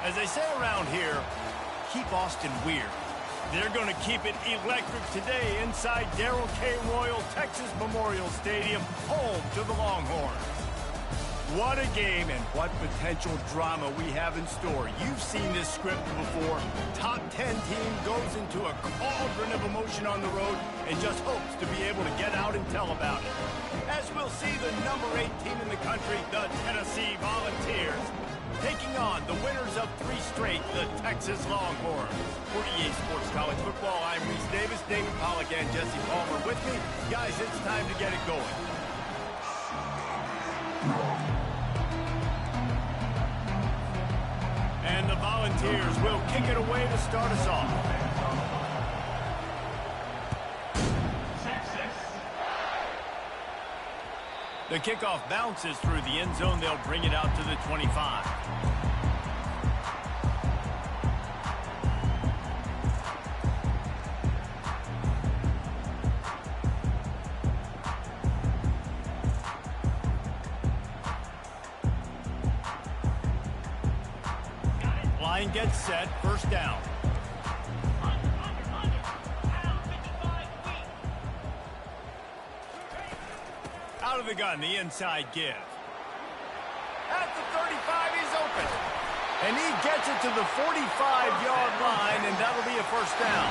As they say around here, keep Austin weird. They're going to keep it electric today inside Darrell K. Royal Texas Memorial Stadium, home to the Longhorns. What a game and what potential drama we have in store. You've seen this script before. Top 10 team goes into a cauldron of emotion on the road and just hopes to be able to get out and tell about it. As we'll see the number 8 team in the country, the Tennessee Volunteers, taking on the winners of 3 straight, the Texas Longhorns. For EA Sports College Football, I'm Reese Davis, David Pollack, and Jesse Palmer with me. Guys, it's time to get it going. And the Volunteers will kick it away to start us off. The kickoff bounces through the end zone. They'll bring it out to the 25. Line gets set, first down. Out of the gun, the inside give. At the 35, he's open. And he gets it to the 45-yard line, and that'll be a first down.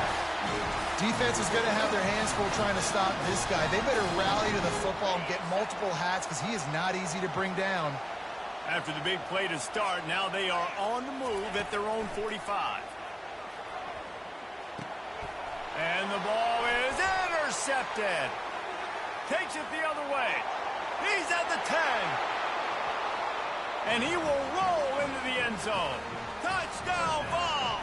Defense is going to have their hands full trying to stop this guy. They better rally to the football and get multiple hats because he is not easy to bring down. After the big play to start, now they are on the move at their own 45. And the ball is intercepted. Takes it the other way. He's at the 10. And he will roll into the end zone. Touchdown ball.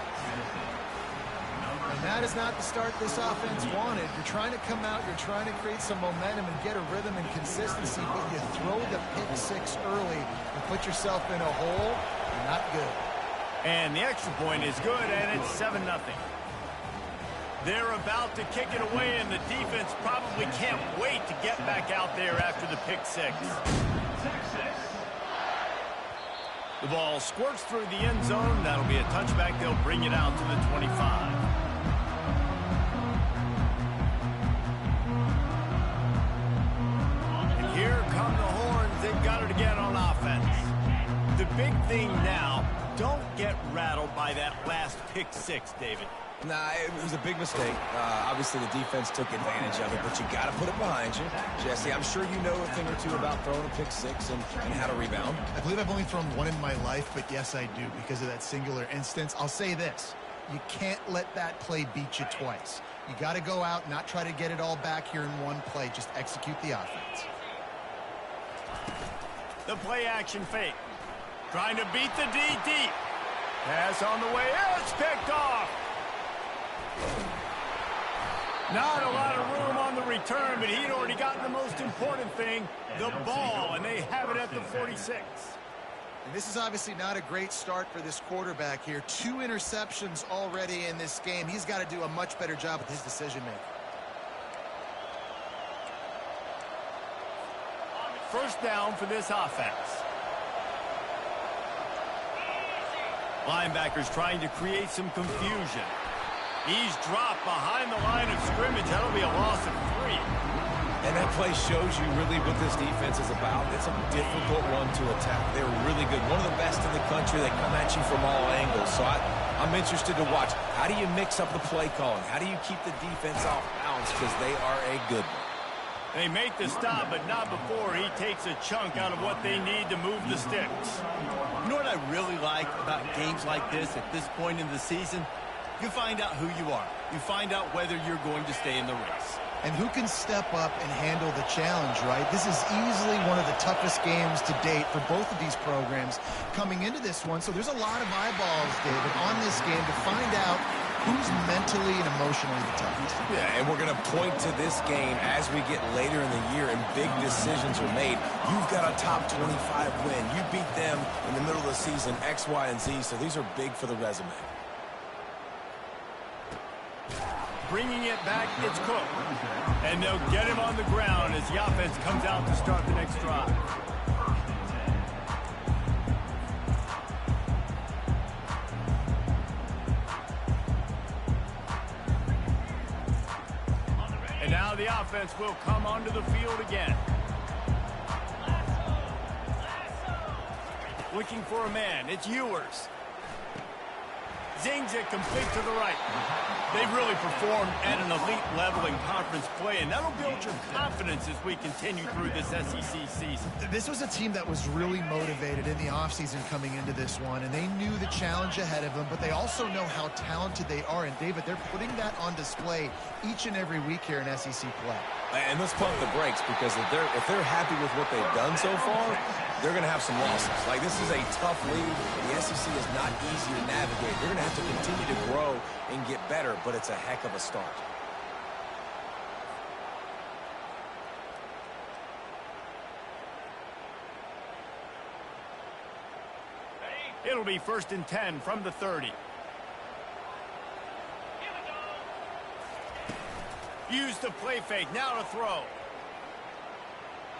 And that is not the start this offense wanted. You're trying to come out, you're trying to create some momentum and get a rhythm and consistency, but you throw the pick 6 early and put yourself in a hole. Not good. And the extra point is good, and it's 7-0. They're about to kick it away, and the defense probably can't wait to get back out there after the pick 6. The ball squirts through the end zone. That'll be a touchback. They'll bring it out to the 25. And here come the Horns. They've got it again on offense. The big thing now, don't get rattled by that last pick 6, David. Nah, it was a big mistake. Obviously, the defense took advantage of it, but you got to put it behind you. Jesse, I'm sure you know a thing or two about throwing a pick 6 and how to rebound. I believe I've only thrown one in my life, but yes, I do because of that singular instance. I'll say this. You can't let that play beat you twice. You got to go out, not try to get it all back here in one play. Just execute the offense. The play action fake. Trying to beat the D deep. Pass on the way. It's picked off. Not a lot of room on the return, but he'd already gotten the most important thing, the ball, and they have it at the 46. And this is obviously not a great start for this quarterback here. 2 interceptions already in this game. He's got to do a much better job with his decision-making. First down for this offense. Linebackers trying to create some confusion. He's dropped behind the line of scrimmage. That'll be a loss of 3. And that play shows you really what this defense is about. It's a difficult one to attack. They're really good. One of the best in the country. They come at you from all angles. So I'm interested to watch. How do you mix up the play calling? How do you keep the defense off balance? Because they are a good one. They make the stop, but not before he takes a chunk out of what they need to move the sticks. You know what I really like about games like this at this point in the season? You find out who you are. You find out whether you're going to stay in the race. And who can step up and handle the challenge, right? This is easily one of the toughest games to date for both of these programs coming into this one. So there's a lot of eyeballs, David, on this game to find out who's mentally and emotionally the toughest. Yeah, and we're going to point to this game as we get later in the year and big decisions are made. You've got a top 25 win. You beat them in the middle of the season, X, Y, and Z. So these are big for the resume. Bringing it back, it's Cook. And they'll get him on the ground as the offense comes out to start the next drive. offense will come onto the field again. Looking for a man. It's Ewers. Zings it complete to the right. They've really performed at an elite level in conference play, and that'll build your confidence as we continue through this SEC season. This was a team that was really motivated in the offseason coming into this one, and they knew the challenge ahead of them, but they also know how talented they are. And, David, they're putting that on display each and every week here in SEC play. And let's pump the brakes, because if they're happy with what they've done so far, they're going to have some losses. Like, this is a tough league. The SEC is not easy to navigate. They're going to have to continue to grow and get better, but it's a heck of a start. It'll be 1st and 10 from the 30. Use the play fake. Now to throw.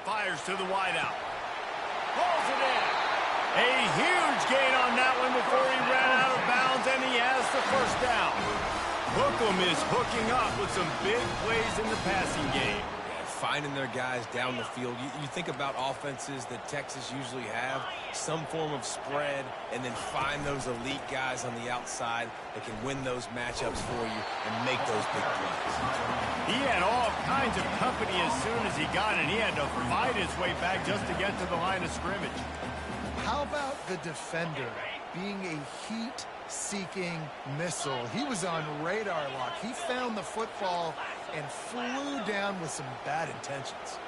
Fires to the wideout. Pulls it in. A huge gain on that one before he ran out of bounds, and he has the first down. Hookem is hooking up with some big plays in the passing game. Finding their guys down the field. You think about offenses that Texas usually have, some form of spread, and then find those elite guys on the outside that can win those matchups for you and make those big plays. He had all kinds of company as soon as he got it. He had to fight his way back just to get to the line of scrimmage. How about the defender being a heat-seeking missile? He was on radar lock. He found the football and flew down with some bad intentions.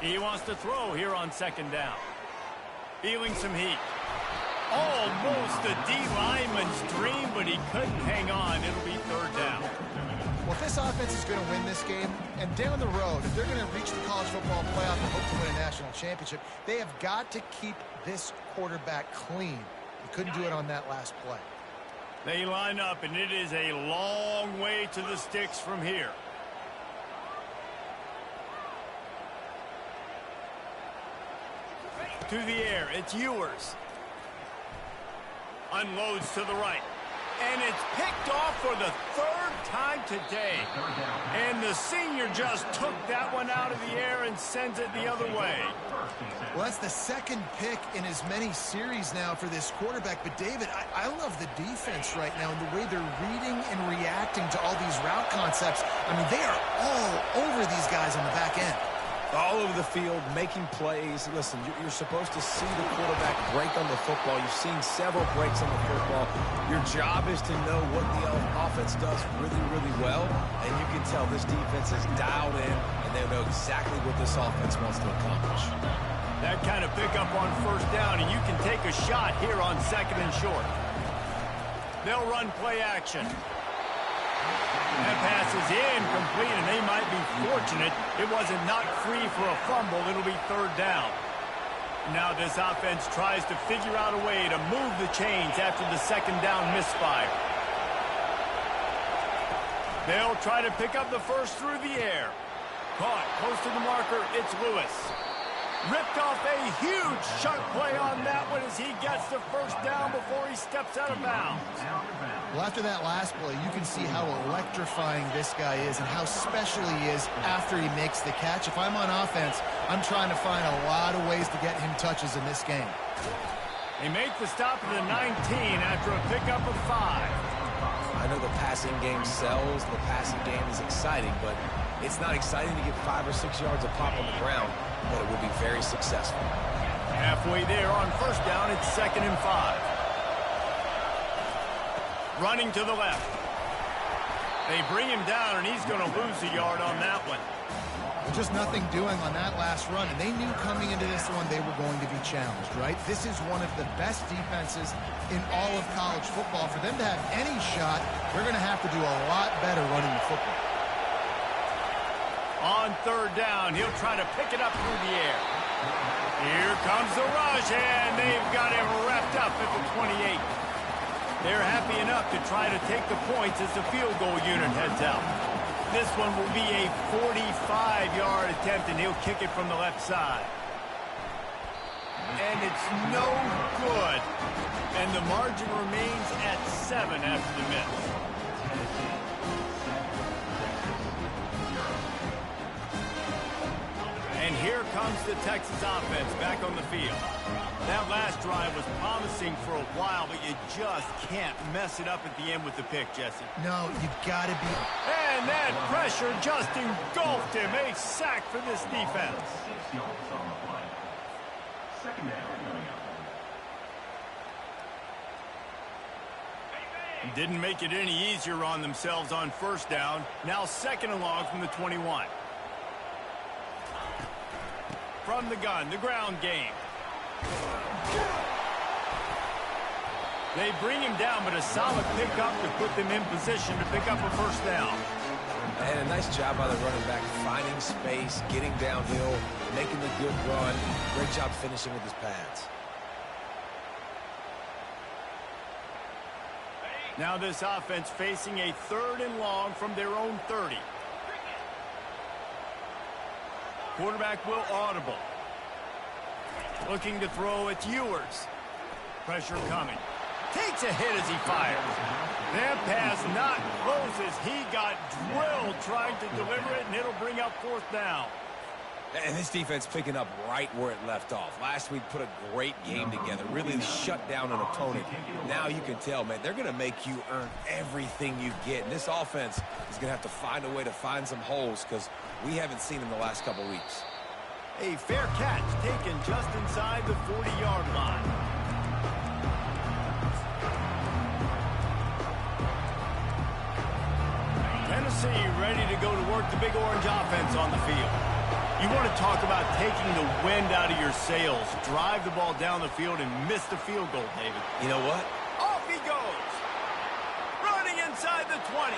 He wants to throw here on 2nd down. Feeling some heat. Almost a D lineman's dream, but he couldn't hang on. It'll be 3rd down. Well, if this offense is going to win this game, and down the road, if they're going to reach the college football playoff and hope to win a national championship, they have got to keep this quarterback clean. He couldn't do it on that last play. They line up, and it is a long way to the sticks from here. To the air, it's Ewers. Unloads to the right. And it's picked off for the 3rd time today. And the senior just took that one out of the air and sends it the other way. Well, that's the 2nd pick in as many series now for this quarterback. But, David, I love the defense right now and the way they're reading and reacting to all these route concepts. I mean, they are all over these guys on the back end. All over the field, making plays. Listen, you're supposed to see the quarterback break on the football. You've seen several breaks on the football. Your job is to know what the offense does really, really well, and you can tell this defense is dialed in, and they know exactly what this offense wants to accomplish. That kind of pickup on 1st down, and you can take a shot here on 2nd and short. They'll run play action. That pass is incomplete, and they might be fortunate it wasn't knocked free for a fumble. It'll be 3rd down. Now this offense tries to figure out a way to move the chains after the 2nd down misfire. They'll try to pick up the first through the air. Caught close to the marker. It's Lewis. Ripped off a huge chunk play on that one as he gets the 1st down before he steps out of bounds. Well, after that last play, you can see how electrifying this guy is and how special he is after he makes the catch. If I'm on offense, I'm trying to find a lot of ways to get him touches in this game. They make the stop at the 19 after a pickup of 5. I know the passing game sells, the passing game is exciting, but it's not exciting to get 5 or 6 yards of pop on the ground, but it will be very successful. Halfway there on 1st down, it's 2nd and 5. Running to the left. They bring him down, and he's going to lose a yard on that one. Just nothing doing on that last run, and they knew coming into this one they were going to be challenged, right? This is one of the best defenses in all of college football. For them to have any shot, they're going to have to do a lot better running the football. On 3rd down, he'll try to pick it up through the air. Here comes the rush, and they've got him wrapped up at the 28. They're happy enough to try to take the points as the field goal unit heads out. This one will be a 45-yard attempt, and he'll kick it from the left side. And it's no good. And the margin remains at 7 after the miss. And here comes the Texas offense back on the field. That last drive was promising for a while, but you just can't mess it up at the end with the pick, Jesse. No, you got to be. And that pressure just engulfed him. A sack for this defense. 6 yards on the play. Second down coming up. Didn't make it any easier on themselves on first down. Now second and long from the 21. From the gun, the ground game. They bring him down, but a solid pickup to put them in position to pick up a first down. And a nice job by the running back, finding space, getting downhill, making the good run. Great job finishing with his pads. Now this offense facing a third and long from their own 30. Quarterback will audible. Looking to throw, it's Ewers. Pressure coming. Takes a hit as he fires. That pass not close as he got drilled trying to deliver it, and it'll bring up fourth down. And this defense picking up right where it left off. Last week put a great game together, really shut down an opponent. Now you can tell, man, they're going to make you earn everything you get. And this offense is going to have to find a way to find some holes because we haven't seen them the last couple weeks. A fair catch taken just inside the 40-yard line. Tennessee ready to go to work the Big Orange offense on the field. You want to talk about taking the wind out of your sails. Drive the ball down the field and miss the field goal, David. You know what? Off he goes. Running inside the 20.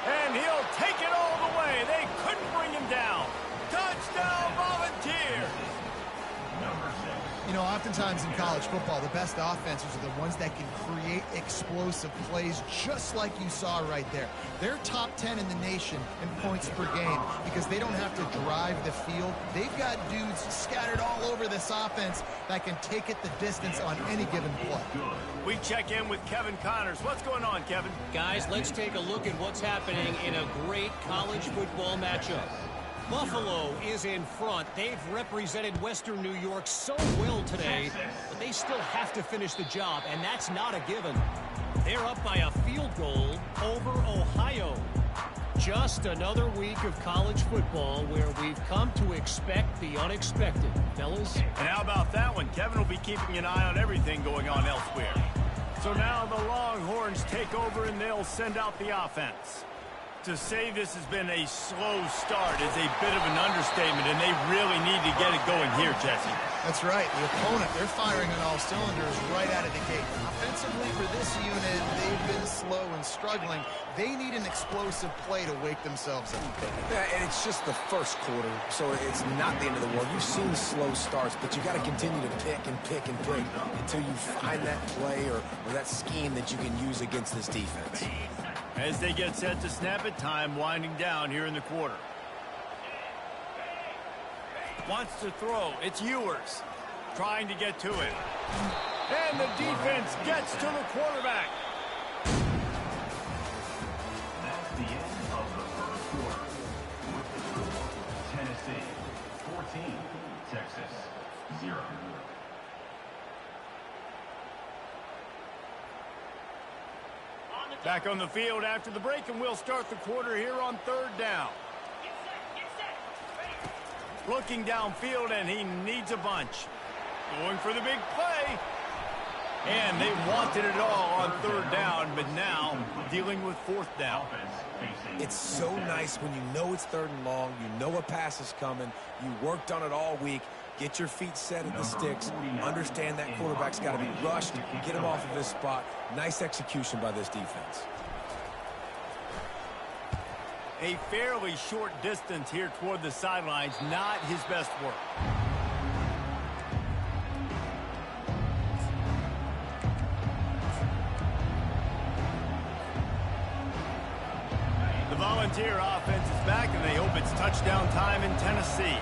And he'll take it all the way. They couldn't bring him down. Touchdown, Volunteers. You know, oftentimes in college football, the best offenses are the ones that can create explosive plays, just like you saw right there. They're top 10 in the nation in points per game because they don't have to drive the field. They've got dudes scattered all over this offense that can take it the distance on any given play. We check in with Kevin Connors. What's going on, Kevin? Guys, let's take a look at what's happening in a great college football matchup. Buffalo is in front. They've represented Western New York so well today, but they still have to finish the job, and that's not a given. They're up by a field goal over Ohio. Just another week of college football where we've come to expect the unexpected, fellas. And how about that one? Kevin will be keeping an eye on everything going on elsewhere. So now the Longhorns take over, and they'll send out the offense. To say this has been a slow start is a bit of an understatement, and they really need to get it going here, Jesse. That's right. The opponent, they're firing on all cylinders right out of the gate. Offensively for this unit, they've been slow and struggling. They need an explosive play to wake themselves up. Yeah, and it's just the first quarter, so it's not the end of the world. You've seen slow starts, but you got to continue to pick and pick and pick until you find that play or that scheme that you can use against this defense. As they get set to snap it, time winding down here in the quarter. Wants to throw. It's Ewers. Trying to get to it. And the defense gets to the quarterback. That's the end of the first quarter. With the score, Tennessee 14, Texas 0. Back on the field after the break, and we'll start the quarter here on third down. Looking downfield, and he needs a bunch. Going for the big play. And they wanted it all on third down, but now dealing with fourth down. It's so nice when you know it's third and long, you know a pass is coming, you worked on it all week, get your feet set at the sticks, understand that quarterback's got to be rushed, get him off of his spot. Nice execution by this defense. A fairly short distance here toward the sidelines, not his best work. The Volunteer offense is back, and they hope it's touchdown time in Tennessee.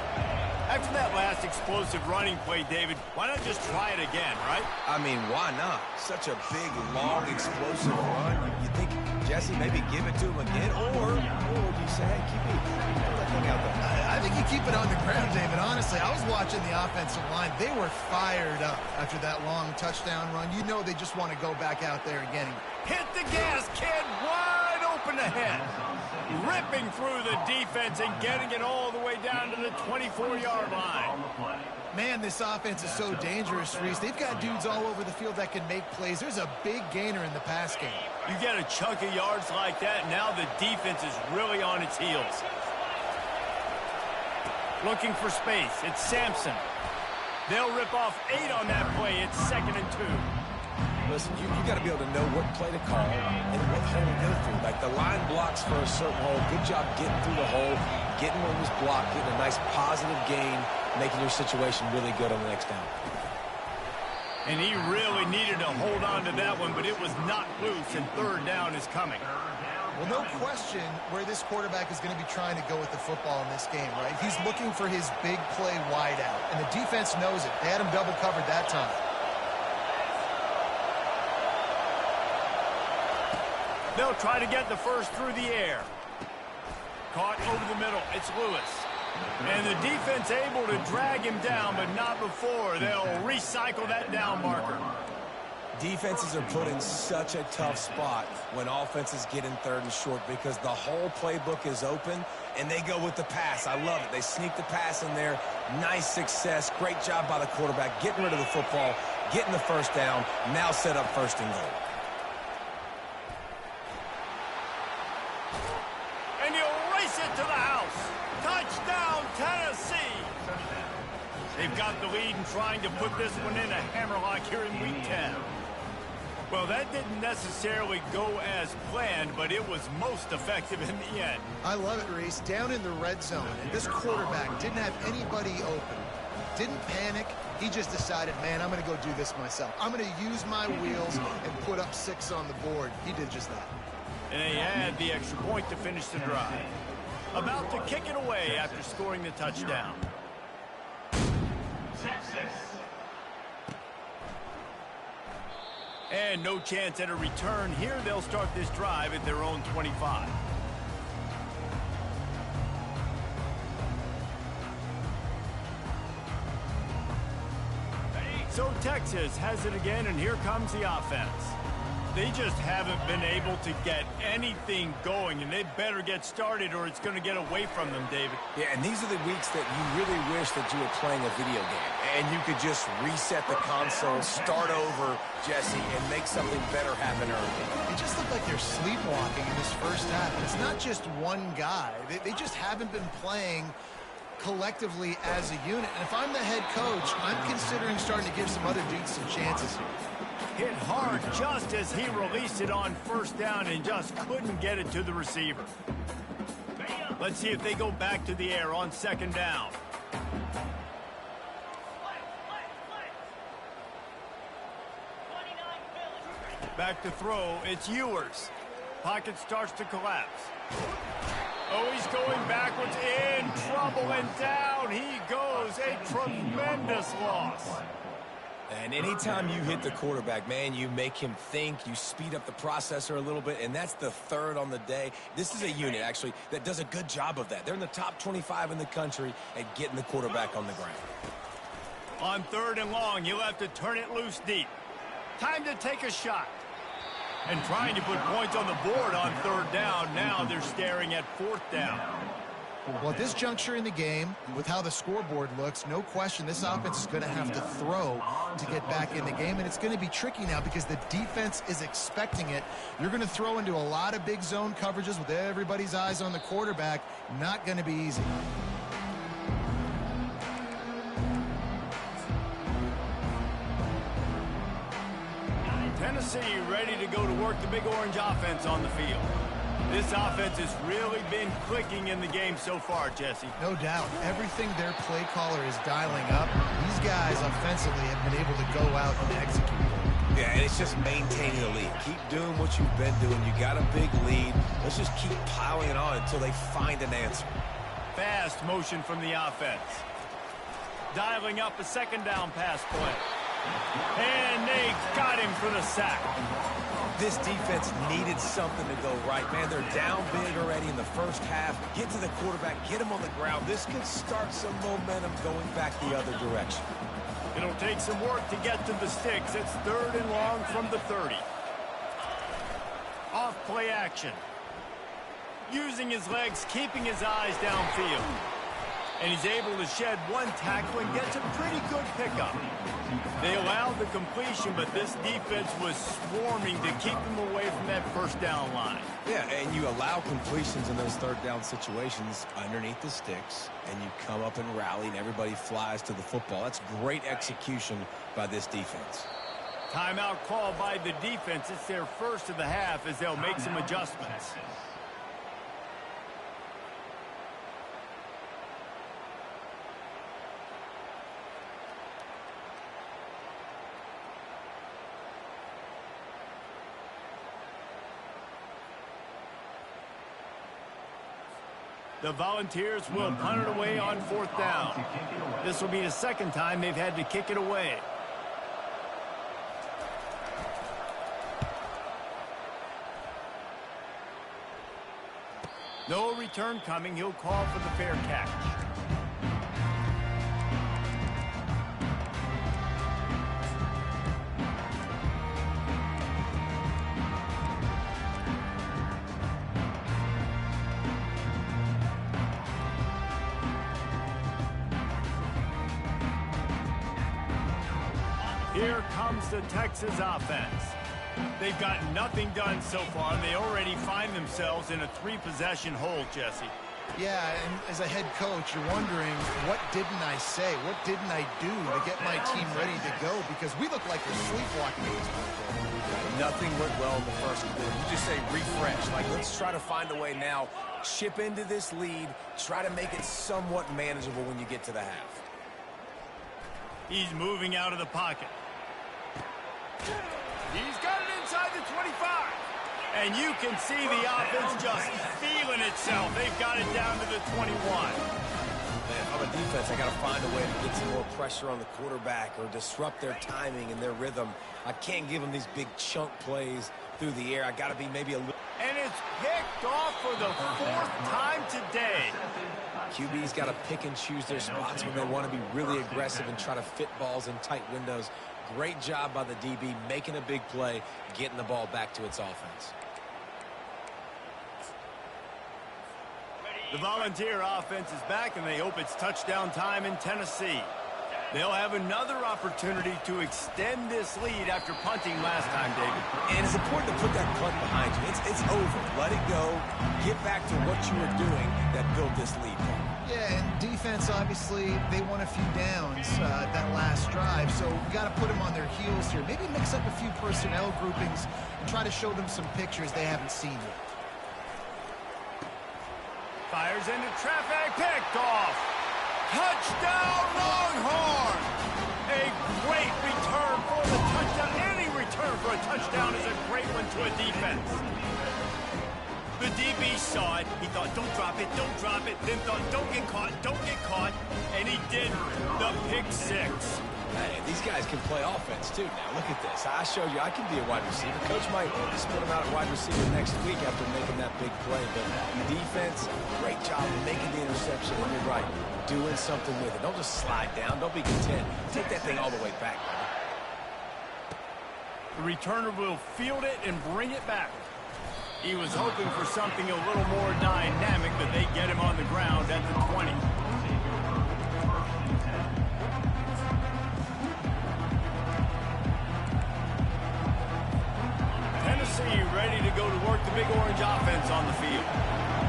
After that last explosive running play, David, why not just try it again, right? I mean, why not? Such a big, long, explosive run. You think, Jesse, maybe give it to him again? Or you say, hey, keep that thing out there. I think you keep it on the ground, David. Honestly, I was watching the offensive line. They were fired up after that long touchdown run. You know they just want to go back out there again. Hit the gas, kid. Wide open ahead. Ripping through the defense and getting it all the way down to the 24-yard line. Man, this offense is so dangerous, Reese. They've got dudes all over the field that can make plays. There's a big gainer in the pass game. You get a chunk of yards like that, now the defense is really on its heels. Looking for space. It's Sampson. They'll rip off 8 on that play. It's 2nd and 2. Listen, you got to be able to know what play to call and what hole to go through. Like the line blocks for a certain hole. Good job getting through the hole, getting what was blocked, getting a nice positive gain, making your situation really good on the next down. And he really needed to hold on to that one, but it was not loose, and 3rd down is coming. Well, no question where this quarterback is going to be trying to go with the football in this game, right? He's looking for his big play wide out, and the defense knows it. They had him double covered that time. They'll try to get the first through the air. Caught over the middle. It's Lewis. And the defense able to drag him down, but not before. They'll recycle that down marker. Defenses are put in such a tough spot when offenses get in 3rd and short because the whole playbook is open, and they go with the pass. I love it. They sneak the pass in there. Nice success. Great job by the quarterback getting rid of the football, getting the 1st down, now set up 1st and goal. And he'll race it to the house. Touchdown, Tennessee. They've got the lead and trying to put this one in a hammerlock here in Week 10. Well, that didn't necessarily go as planned, but it was most effective in the end. I love it, Reese. Down in the red zone, and this quarterback didn't have anybody open. Didn't panic. He just decided, man, I'm going to go do this myself. I'm going to use my wheels and put up 6 on the board. He did just that. And they had the extra point to finish the drive. About to kick it away after scoring the touchdown. Texas. And no chance at a return here. They'll start this drive at their own 25. So Texas has it again, and here comes the offense. They just haven't been able to get anything going, and they better get started or it's going to get away from them, David. Yeah, and these are the weeks that you really wish that you were playing a video game and you could just reset the console, start over, Jesse, and make something better happen early. It just looked like they're sleepwalking in this first half. And it's not just one guy. They just haven't been playing collectively as a unit. And if I'm the head coach, I'm considering starting to give some other dudes some chances here. Hit hard just as he released it on 1st down and just couldn't get it to the receiver. Let's see if they go back to the air on 2nd down. Back to throw, it's Ewers. Pocket starts to collapse. Oh, he's going backwards, in trouble, and down he goes. A tremendous loss. And anytime you hit the quarterback, man, you make him think, you speed up the processor a little bit, and that's the 3rd on the day. This is a unit, actually, that does a good job of that. They're in the top 25 in the country at getting the quarterback on the ground. On 3rd and long, you'll have to turn it loose deep. Time to take a shot. And trying to put points on the board on 3rd down. Now they're staring at 4th down. Well, at this juncture in the game, with how the scoreboard looks, no question this offense is going to have to throw to get back in the game, and it's going to be tricky now because the defense is expecting it. You're going to throw into a lot of big zone coverages with everybody's eyes on the quarterback. Not going to be easy. Tennessee ready to go to work the big orange offense on the field. This offense has really been clicking in the game so far, Jesse. No doubt. Everything their play caller is dialing up, these guys offensively have been able to go out and execute. Yeah, and it's just maintaining the lead. Keep doing what you've been doing. You got a big lead. Let's just keep piling it on until they find an answer. Fast motion from the offense. Dialing up a 2nd down pass play. And they got him for the sack. This defense needed something to go right, man. They're down big already in the first half. Get to the quarterback, get him on the ground. This could start some momentum going back the other direction. It'll take some work to get to the sticks. It's 3rd and long from the 30. Off play action. Using his legs, keeping his eyes downfield. And he's able to shed one tackle and gets a pretty good pickup. They allowed the completion, but this defense was swarming to keep them away from that first down line. Yeah, and you allow completions in those 3rd down situations underneath the sticks, and you come up and rally, and everybody flies to the football. That's great execution by this defense. Timeout called by the defense. It's their first of the half as they'll make some adjustments. The Volunteers will punt it away on 4th down. This will be the 2nd time they've had to kick it away. No return coming. He'll call for the fair catch. Here comes the Texas offense. They've got nothing done so far, and they already find themselves in a 3-possession hole, Jesse. Yeah, and as a head coach, you're wondering, what didn't I say? What didn't I do to get my team ready to go? Because we look like we're sleepwalking at this point. Nothing went well in the first quarter. You just say refresh. Like, let's try to find a way now. Chip into this lead. Try to make it somewhat manageable when you get to the half. He's moving out of the pocket. He's got it inside the 25. And you can see the offense just feeling itself. They've got it down to the 21. Man, if I'm a defense, I got to find a way to get some more pressure on the quarterback or disrupt their timing and their rhythm. I can't give them these big chunk plays through the air. I got to be maybe a little... And it's picked off for the 4th time today. QB's got to pick and choose their spots when they want to be really aggressive and try to fit balls in tight windows. Great job by the DB making a big play, getting the ball back to its offense. The Volunteer offense is back, and they hope it's touchdown time in Tennessee. They'll have another opportunity to extend this lead after punting last time, David. And it's important to put that punt behind you. It's over. Let it go. Get back to what you were doing that built this lead. Yeah, and defense, obviously, they won a few downs that last drive, so we got to put them on their heels here. Maybe mix up a few personnel groupings and try to show them some pictures they haven't seen yet. Fires into traffic, picked off. Touchdown, Longhorn! A great return for the touchdown. Any return for a touchdown is a great one to a defense. The DB saw it. He thought, don't drop it, don't drop it. Then thought, don't get caught. And he did the pick six. Hey, these guys can play offense, too. Now, look at this. I showed you I can be a wide receiver. Coach might just put him out at wide receiver next week after making that big play. But defense, great job making the interception. And you're right, doing something with it. Don't just slide down. Don't be content. Take that thing all the way back, brother. The returner will field it and bring it back. He was hoping for something a little more dynamic, but they get him on the ground at the 20. Tennessee ready to go to work the Big Orange offense on the field.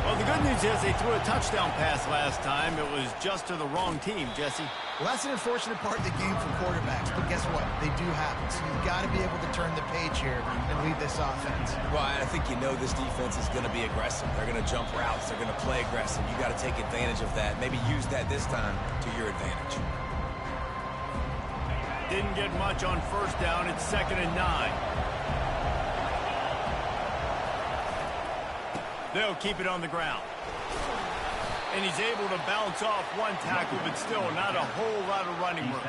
Well, the good news is they threw a touchdown pass last time. It was just to the wrong team, Jesse. Well, that's an unfortunate part of the game for quarterbacks, but guess what? They do happen. So you've got to be able to turn the page here and lead this offense. Well, I think you know this defense is going to be aggressive. They're going to jump routes. They're going to play aggressive. You got to take advantage of that. Maybe use that this time to your advantage. Didn't get much on first down. It's 2nd and 9. They'll keep it on the ground. And he's able to bounce off one tackle, but still not a whole lot of running room.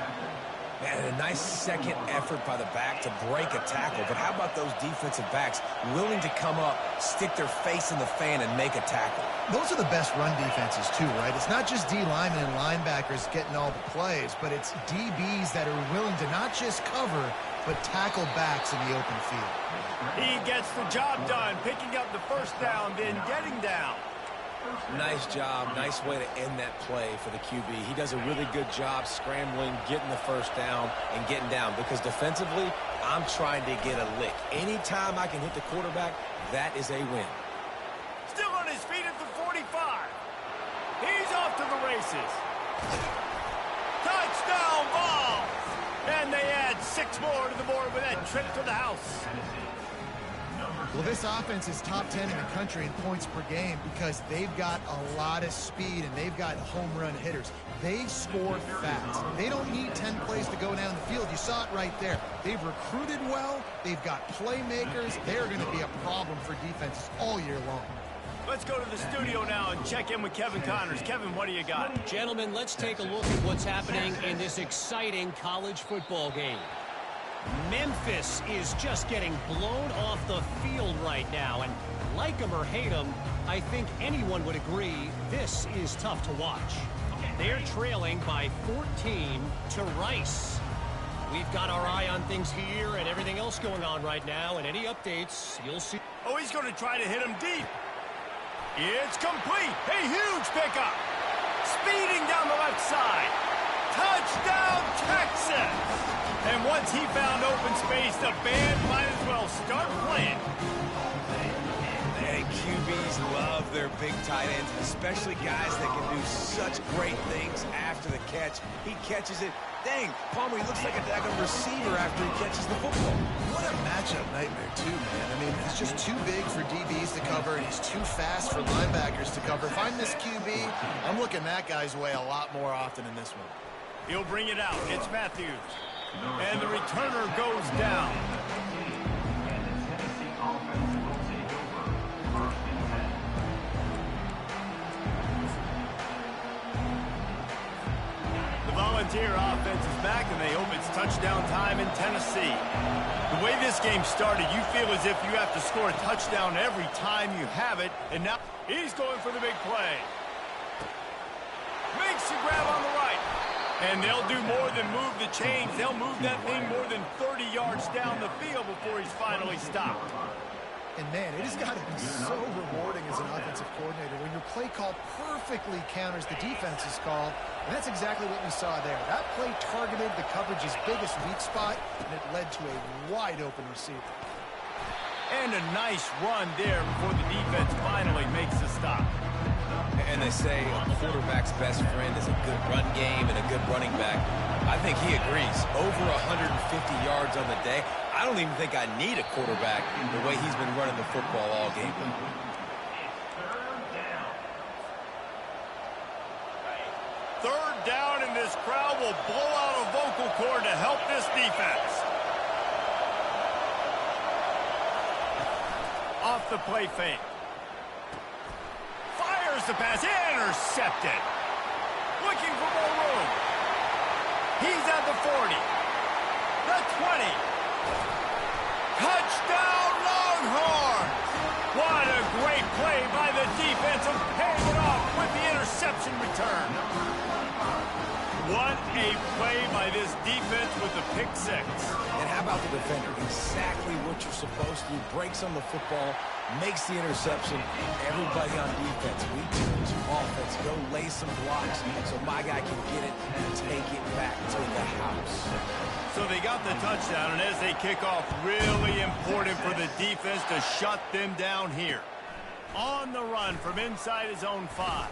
Man, a nice second effort by the back to break a tackle. But how about those defensive backs willing to come up, stick their face in the fan, and make a tackle? Those are the best run defenses, too, right? It's not just D linemen and linebackers getting all the plays, but it's DBs that are willing to not just cover, but tackle backs in the open field. He gets the job done, picking up the first down, then getting down. Nice job. Nice way to end that play for the QB. He does a really good job scrambling, getting the first down, and getting down. Because defensively, I'm trying to get a lick. Anytime I can hit the quarterback, that is a win. Still on his feet at the 45. He's off to the races. Touchdown ball! And they add 6 more to the board with that trip to the house. Well, this offense is top 10 in the country in points per game because they've got a lot of speed and they've got home run hitters. They score fast. They don't need 10 plays to go down the field. You saw it right there. They've recruited well. They've got playmakers. They're going to be a problem for defenses all year long. Let's go to the studio now and check in with Kevin Connors. Kevin, what do you got? Gentlemen, let's take a look at what's happening in this exciting college football game. Memphis is just getting blown off the field right now, and like them or hate them, I think anyone would agree this is tough to watch. They're trailing by 14 to Rice. We've got our eye on things here and everything else going on right now, and any updates, you'll see. Oh, he's going to try to hit him deep. It's complete. A huge pickup. Speeding down the left side. Touchdown, Texas! And once he found open space, the band might as well start playing. And QBs love their big tight ends, especially guys that can do such great things after the catch. He catches it. Dang, Palmer, he looks like a receiver after he catches the football. What a matchup nightmare, too, man. I mean, he's just too big for DBs to cover, and he's too fast for linebackers to cover. If I'm this QB, I'm looking that guy's way a lot more often in this one. He'll bring it out. It's Matthews. And the returner goes down. The Volunteer offense is back, and they hope it's touchdown time in Tennessee. The way this game started, you feel as if you have to score a touchdown every time you have it, and now he's going for the big play. Makes the grab on the right. And they'll do more than move the chains. They'll move that thing more than 30 yards down the field before he's finally stopped. And, man, it has got to be so rewarding as an offensive coordinator when your play call perfectly counters the defense's call. And that's exactly what we saw there. That play targeted the coverage's biggest weak spot, and it led to a wide-open receiver. And a nice run there before the defense finally makes the stop. And they say a quarterback's best friend is a good run game and a good running back. I think he agrees. Over 150 yards on the day. I don't even think I need a quarterback the way he's been running the football all game. Third down, and this crowd will blow out a vocal cord to help this defense. Off the play fake. Fires the pass, intercepted. Looking for more room. He's at the 40. The 20. Touchdown, Longhorns! What a great play by the defense, and paying it off with the interception return. What a play by this defense with the pick six. And how about the defender? Exactly what you're supposed to do. Breaks on the football, makes the interception. Everybody on defense, we turn to offense. Go lay some blocks so my guy can get it and take it back to the house. So they got the touchdown, and as they kick off, really important for the defense to shut them down here. On the run from inside his own 5.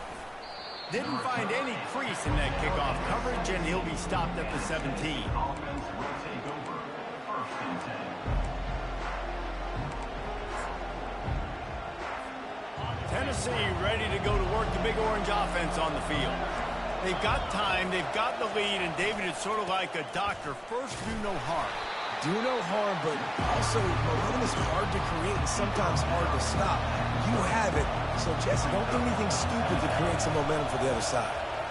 Didn't find any crease in that kickoff coverage, and he'll be stopped at the 17. Tennessee ready to go to work the Big Orange offense on the field. They've got time, they've got the lead, and David, it's sort of like a doctor. First, do no harm. Do no harm, but also momentum is hard to create and sometimes hard to stop. You have it, so Jesse, don't do anything stupid to create some momentum for the other side.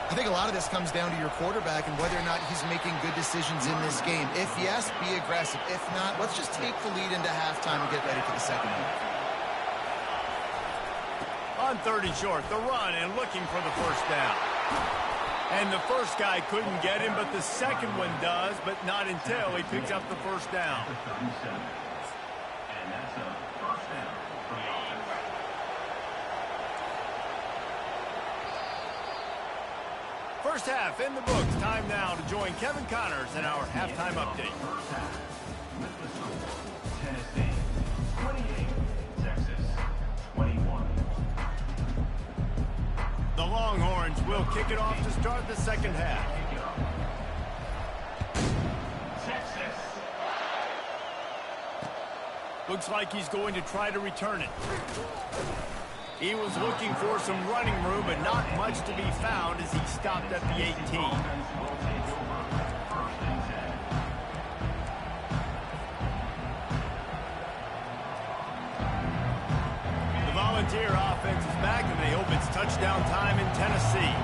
I think a lot of this comes down to your quarterback and whether or not he's making good decisions in this game. If yes, be aggressive. If not, let's just take the lead into halftime and get ready for the second half. On 3rd and short, the run and looking for the first down. And the first guy couldn't get him, but the second one does, but not until he picks up the first down. And that's a first down for the offense. First half in the books. Time now to join Kevin Connors in our halftime update. First half with the score: Tennessee 28, Texas 21. The Longhorns will kick it off to start the second half. Texas. Looks like he's going to try to return it. He was looking for some running room, but not much to be found as he stopped at the 18. Offense will take over. First and 10. The Volunteer offense is back, and they hope it's touchdown time in Tennessee.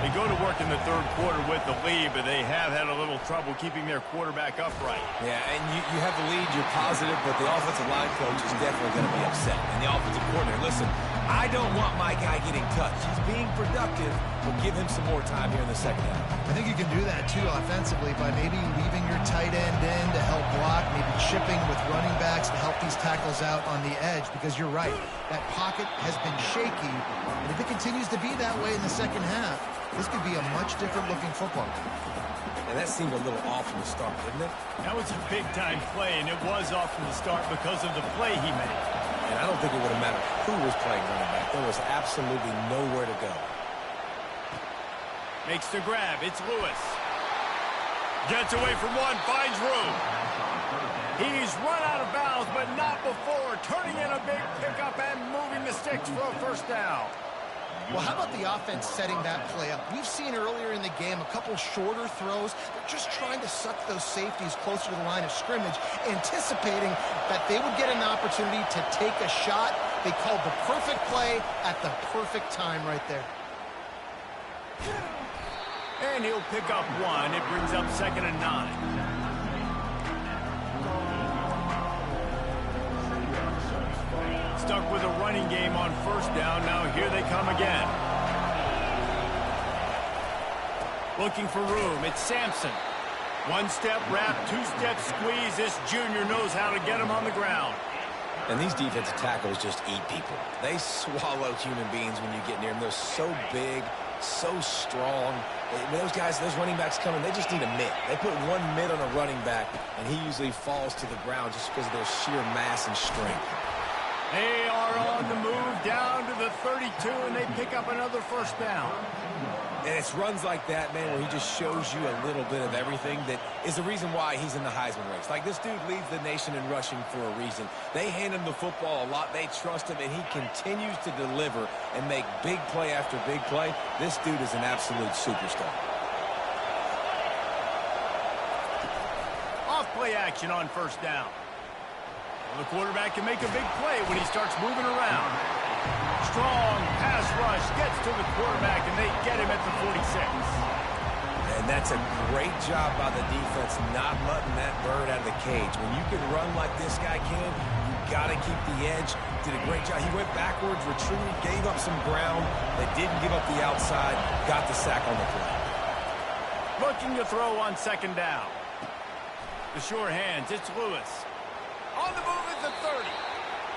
They go to work in the third quarter with the lead, but they have had a little trouble keeping their quarterback upright. Yeah, and you have the lead, you're positive, but the offensive line coach is definitely going to be upset. And the offensive coordinator, listen, I don't want my guy getting touched. He's being productive, but give him some more time here in the second half. I think you can do that, too, offensively, by maybe leaving your tight end in to help block, maybe chipping with running backs to help these tackles out on the edge, because you're right, that pocket has been shaky, and if it continues to be that way in the second half, this could be a much different-looking football game. And that seemed a little off from the start, didn't it? That was a big-time play, and it was off from the start because of the play he made. And I don't think it would have mattered who was playing running back. There was absolutely nowhere to go. Makes the grab. It's Lewis. Gets away from one, finds room. He's run out of bounds, but not before turning in a big pickup and moving the sticks for a first down. Well, how about the offense setting that play up? We've seen earlier in the game a couple shorter throws. They're just trying to suck those safeties closer to the line of scrimmage, anticipating that they would get an opportunity to take a shot. They called the perfect play at the perfect time right there. And he'll pick up one. It brings up 2nd and 9. Stuck with a running game on first down. Now here they come again. Looking for room. It's Sampson. One step wrap, 2-step squeeze. This junior knows how to get him on the ground. And these defensive tackles just eat people. They swallow human beings when you get near them. They're so big, so strong. When those guys, those running backs come in, they just need a mitt. They put one mitt on a running back, and he usually falls to the ground just because of their sheer mass and strength. They are on the move down to the 32, and they pick up another first down. And it's runs like that, man, where he just shows you a little bit of everything that is the reason why he's in the Heisman race. Like, this dude leads the nation in rushing for a reason. They hand him the football a lot. They trust him, and he continues to deliver and make big play after big play. This dude is an absolute superstar. Off play action on first down. The quarterback can make a big play when he starts moving around. Strong pass rush gets to the quarterback, and they get him at the 46. And that's a great job by the defense not letting that bird out of the cage. When you can run like this guy can, you got to keep the edge. Did a great job. He went backwards, retreated, gave up some ground. They didn't give up the outside, got the sack on the play. Looking to throw on 2nd down. The sure hands, it's Lewis. On the move at the 30.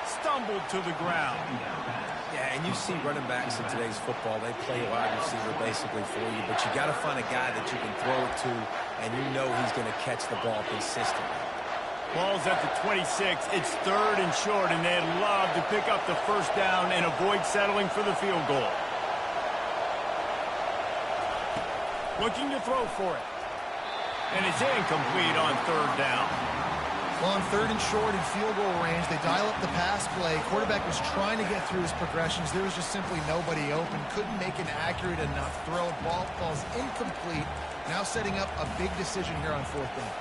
Stumbled to the ground. Yeah, and you see running backs in today's football, they play wide receiver basically for you, but you got to find a guy that you can throw it to, and you know he's going to catch the ball consistently. Ball's at the 26. It's 3rd and short, and they'd love to pick up the first down and avoid settling for the field goal. Looking to throw for it. And it's incomplete on 3rd down. Well, on 3rd and short in field goal range, they dial up the pass play. Quarterback was trying to get through his progressions. There was just simply nobody open. Couldn't make an accurate enough throw. Ball falls incomplete. Now setting up a big decision here on 4th down.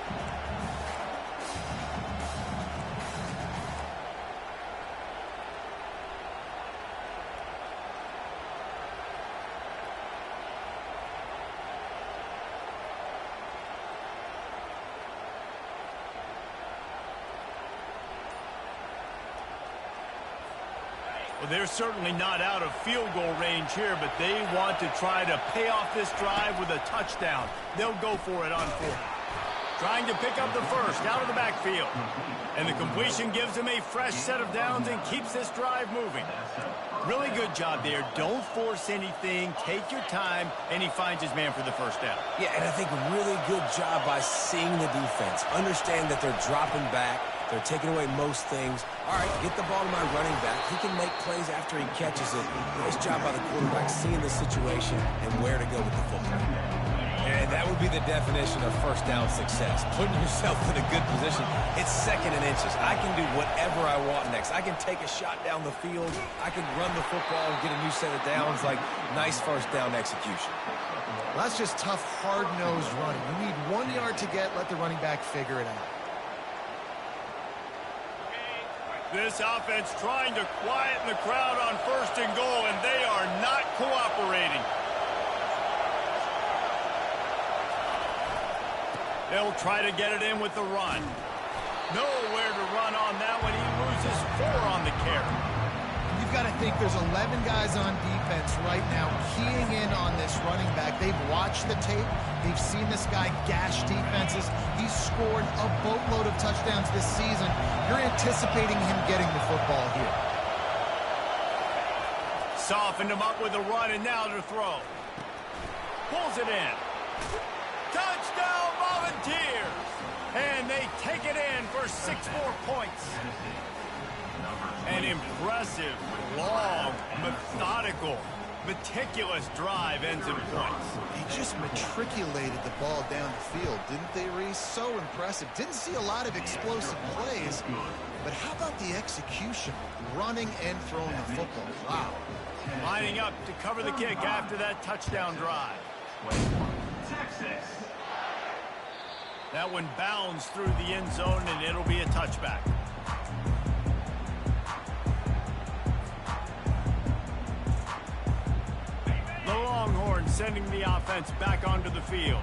They're certainly not out of field goal range here, but they want to try to pay off this drive with a touchdown. They'll go for it on 4th. Trying to pick up the first out of the backfield. And the completion gives him a fresh set of downs and keeps this drive moving. Really good job there. Don't force anything. Take your time, and he finds his man for the first down. Yeah, and I think really good job by seeing the defense. Understand that they're dropping back. They're taking away most things. All right, get the ball to my running back. He can make plays after he catches it. Nice job by the quarterback seeing the situation and where to go with the football. And that would be the definition of first down success. Putting yourself in a good position. It's 2nd and inches. I can do whatever I want next. I can take a shot down the field. I can run the football and get a new set of downs. Like, nice first down execution. Well, that's just tough, hard-nosed running. You need 1 yard to get. Let the running back figure it out. This offense trying to quieten the crowd on 1st and goal, and they are not cooperating. They'll try to get it in with the run. Nowhere to run on that one. He loses 4 on the carry. You've got to think there's 11 guys on defense right now keying in on this running back. They've watched the tape. They've seen this guy gash defenses. He's scored a boatload of touchdowns this season. You're anticipating him getting the football here. Softened him up with a run, and now to throw. Pulls it in. Touchdown Volunteers! And they take it in for 6 more points. An impressive, long, methodical, meticulous drive ends in points. They just matriculated the ball down the field, didn't they, Reese? So impressive. Didn't see a lot of explosive plays, but how about the execution? Running and throwing the football. Wow. Lining up to cover the kick after that touchdown drive. Texas. That one bounds through the end zone, and it'll be a touchback. The Longhorns sending the offense back onto the field.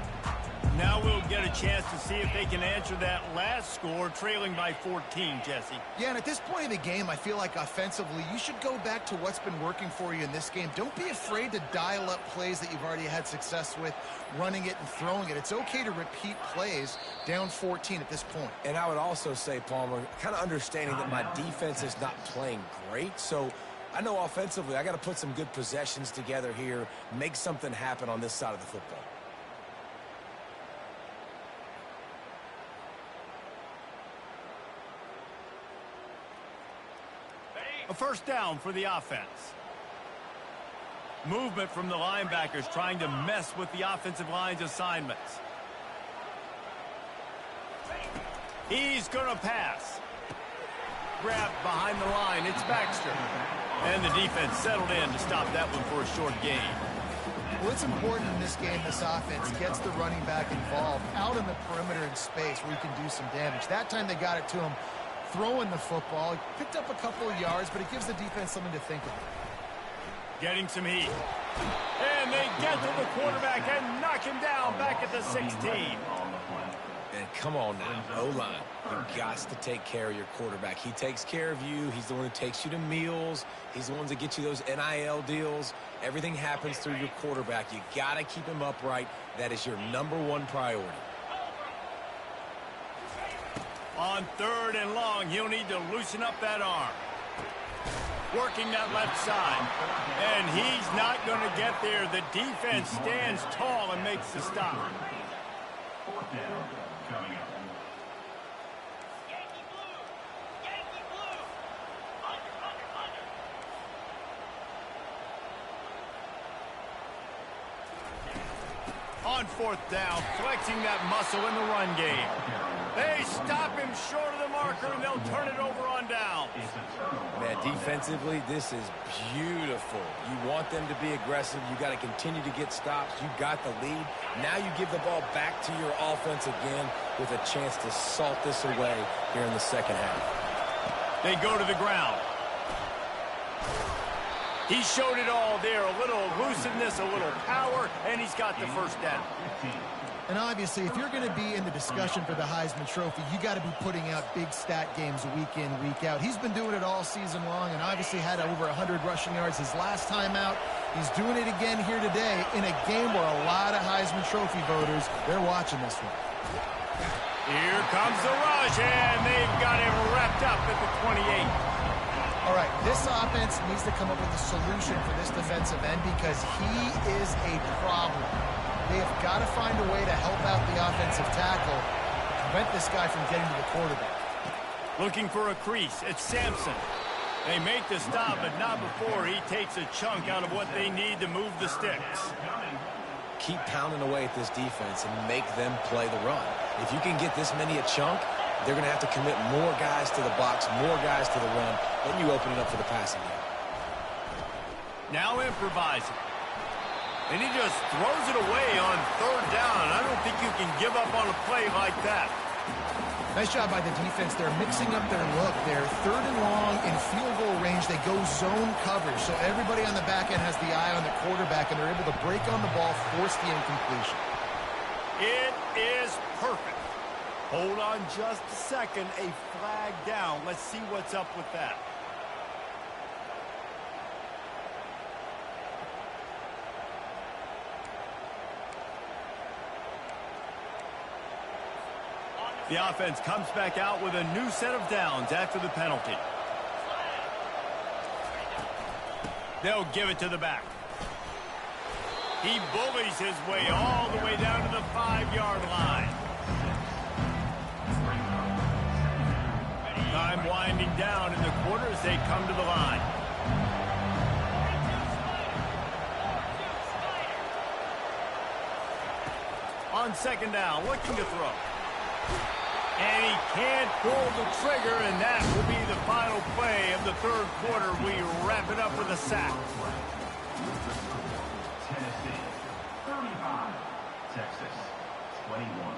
Now we'll get a chance to see if they can answer that last score, trailing by 14, Jesse. Yeah, and at this point of the game, I feel like offensively, you should go back to what's been working for you in this game. Don't be afraid to dial up plays that you've already had success with, running it and throwing it. It's okay to repeat plays down 14 at this point. And I would also say, Palmer, kind of understanding that my defense is not playing great, so I know offensively I got to put some good possessions together here, make something happen on this side of the football. A first down for the offense. Movement from the linebackers trying to mess with the offensive line's assignments. He's going to pass. Grabbed behind the line. It's Baxter. And the defense settled in to stop that one for a short gain. Well, it's important in this game, this offense gets the running back involved out in the perimeter in space where he can do some damage. That time they got it to him throwing the football. He picked up a couple of yards, but it gives the defense something to think about. Getting some heat. And they get to the quarterback and knock him down back at the 16. And come on now, O-line. You've got to take care of your quarterback. He takes care of you. He's the one who takes you to meals. He's the one that gets you those NIL deals. Everything happens through your quarterback. You got to keep him upright. That is your #1 priority. On 3rd and long, he'll need to loosen up that arm. Working that left side. And he's not going to get there. The defense stands tall and makes the stop. 4th down coming up. On 4th down, flexing that muscle in the run game. They stop him short of the marker, and they'll turn it over on down. Man, defensively, this is beautiful. You want them to be aggressive. You got to continue to get stops. You got the lead. Now you give the ball back to your offense again with a chance to salt this away here in the second half. They go to the ground. He showed it all there, a little elusiveness, a little power, and he's got the first down. And obviously, if you're going to be in the discussion for the Heisman Trophy, you got to be putting out big stat games week in, week out. He's been doing it all season long and obviously had over 100 rushing yards his last time out. He's doing it again here today in a game where a lot of Heisman Trophy voters, they're watching this one. Here comes the rush, and they've got him wrapped up at the 28. All right, this offense needs to come up with a solution for this defensive end because he is a problem. They have got to find a way to help out the offensive tackle to prevent this guy from getting to the quarterback. Looking for a crease. It's Sampson. They make the stop, but not before he takes a chunk out of what they need to move the sticks. Keep pounding away at this defense and make them play the run. If you can get this many a chunk, they're going to have to commit more guys to the box, more guys to the run, then you open it up for the passing game. Now improvising. And he just throws it away on third down. I don't think you can give up on a play like that. Nice job by the defense. They're mixing up their look. They're third and long in field goal range. They go zone coverage. So everybody on the back end has the eye on the quarterback, and they're able to break on the ball, force the incompletion. It is perfect. Hold on just a second. A flag down. Let's see what's up with that. The offense comes back out with a new set of downs after the penalty. They'll give it to the back. He bullies his way all the way down to the 5-yard line. Time winding down in the quarter as they come to the line. On second down, looking to throw. And he can't pull the trigger, and that will be the final play of the third quarter. We wrap it up with a sack. Tennessee, 35. Texas, 21.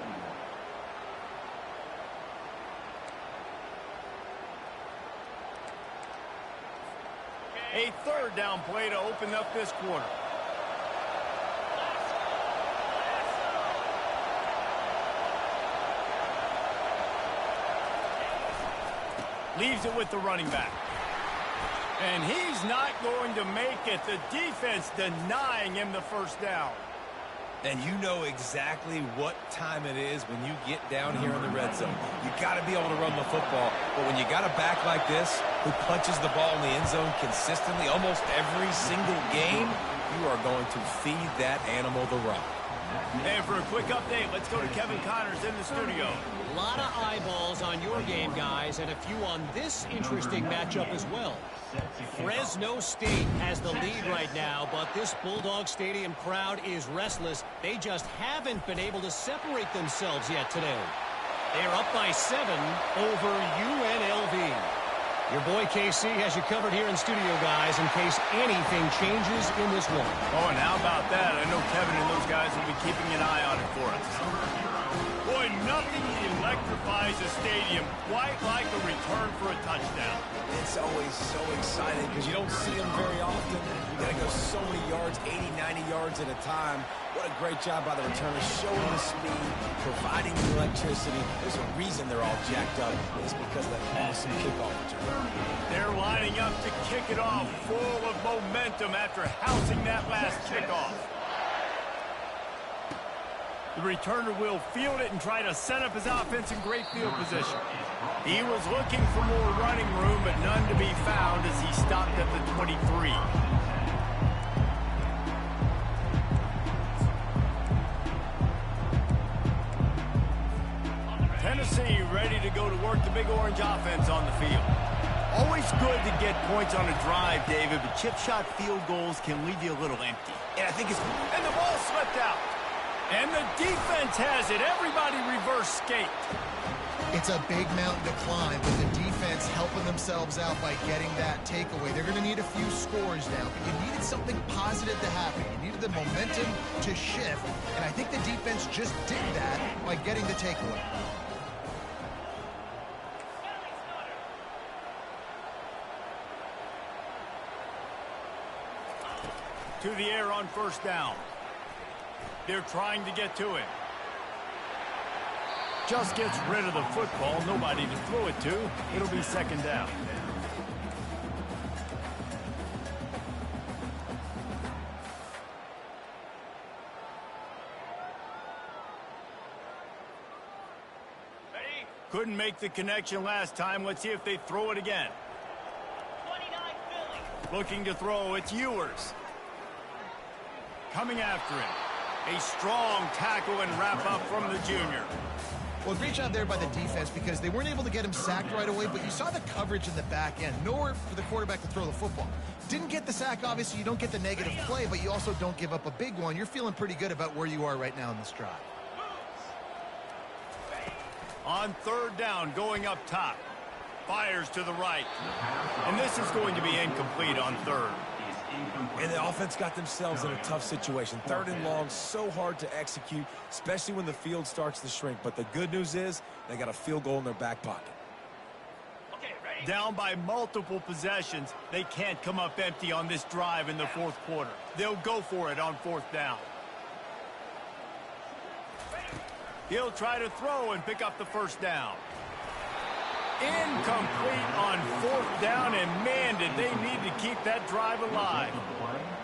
A third down play to open up this quarter. Leaves it with the running back. And he's not going to make it. The defense denying him the first down. And you know exactly what time it is when you get down here in the red zone. You got to be able to run the football. But when you got a back like this who punches the ball in the end zone consistently almost every single game, you are going to feed that animal the rock. And for a quick update, let's go to Kevin Connors in the studio. A lot of eyeballs on your game, guys, and a few on this interesting matchup as well. Fresno State has the lead right now, but this Bulldog Stadium crowd is restless. They just haven't been able to separate themselves yet today. They're up by 7 over UNLV. Your boy KC has you covered here in studio, guys, in case anything changes in this one. Oh, and how about that? I know Kevin and those guys will be keeping an eye on it for us. Boy, nothing electrifies a stadium quite like a return for a touchdown. It's always so exciting because you don't see them very often. You got to go so many yards, 80, 90 yards at a time. What a great job by the returner, showing the speed, providing the electricity. There's a reason they're all jacked up. It's because of that awesome kickoff return. They're lining up to kick it off, full of momentum after housing that last kickoff. The returner will field it and try to set up his offense in great field position. He was looking for more running room, but none to be found as he stopped at the 23. Tennessee ready to go to work the Big Orange offense on the field. Always good to get points on a drive, David, but chip shot field goals can leave you a little empty. And I think it's... And the ball slipped out. And the defense has it. Everybody reverse skate. It's a big mountain to climb, but the defense helping themselves out by getting that takeaway. They're going to need a few scores now, but you needed something positive to happen. You needed the momentum to shift, and I think the defense just did that by getting the takeaway. to the air on first down. They're trying to get to it. Just gets rid of the football. Nobody to throw it to. It'll be second down. Couldn't make the connection last time. Let's see if they throw it again. 29 Philly. Looking to throw. It's Ewers. Coming after him. A strong tackle and wrap-up from the junior. Well, great job there by the defense because they weren't able to get him sacked right away, but you saw the coverage in the back end. Nowhere for the quarterback to throw the football. Didn't get the sack, obviously. You don't get the negative play, but you also don't give up a big one. You're feeling pretty good about where you are right now in this drive. On third down, going up top. Fires to the right. And this is going to be incomplete on third. And the offense got themselves in a tough situation. Third and long, so hard to execute, especially when the field starts to shrink. But the good news is they got a field goal in their back pocket. Down by multiple possessions, they can't come up empty on this drive in the fourth quarter. They'll go for it on fourth down. He'll try to throw and pick up the first down. Incomplete on fourth down, and man, did they need to keep that drive alive.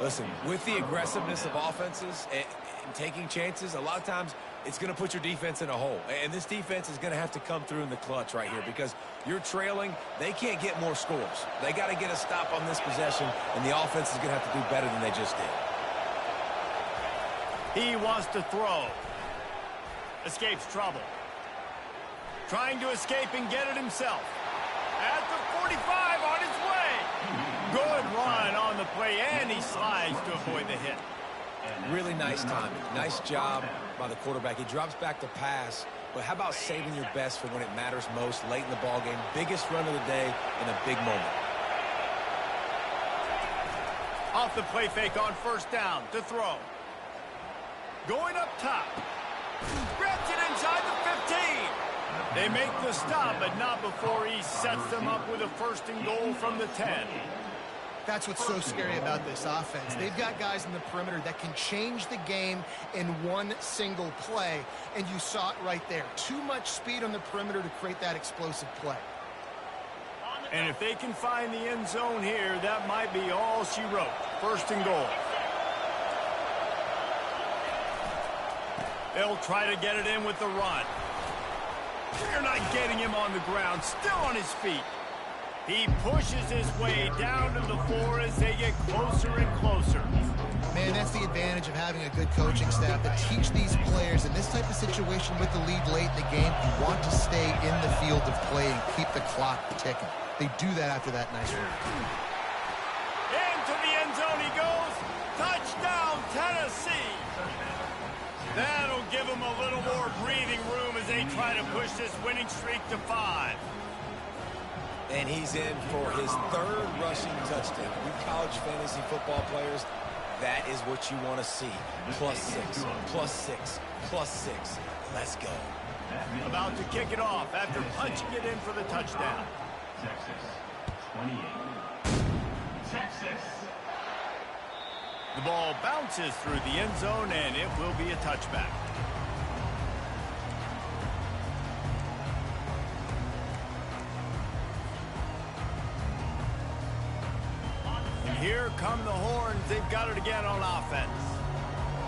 Listen, with the aggressiveness of offenses and taking chances, a lot of times it's going to put your defense in a hole. And this defense is going to have to come through in the clutch right here because you're trailing. They can't get more scores. They got to get a stop on this possession, and the offense is going to have to do better than they just did. He wants to throw. Escapes trouble. Trying to escape and get it himself. At the 45 on his way. Good run on the play, and he slides to avoid the hit. Really nice timing. Nice job by the quarterback. He drops back to pass, but how about saving your best for when it matters most late in the ballgame? Biggest run of the day in a big moment. Off the play fake on first down to throw. Going up top. Grabs it inside the 15. They make the stop, but not before he sets them up with a first and goal from the 10. That's what's so scary about this offense. They've got guys in the perimeter that can change the game in one single play, and you saw it right there. Too much speed on the perimeter to create that explosive play. And if they can find the end zone here, that might be all she wrote. First and goal. They'll try to get it in with the run. They're not getting him on the ground, still on his feet. He pushes his way down to the floor as they get closer and closer. Man, that's the advantage of having a good coaching staff that teach these players in this type of situation with the lead late in the game. You want to stay in the field of play and keep the clock ticking. They do that after that nice run. Into the end zone he goes. Touchdown, Tennessee. That'll give them a little more breathing room as they try to push this winning streak to 5. And he's in for his third rushing touchdown. You college fantasy football players, that is what you want to see. +6, +6, +6. Let's go. About to kick it off after punching it in for the touchdown. Texas, 28. Texas. The ball bounces through the end zone, and it will be a touchback. And here come the horns. They've got it again on offense.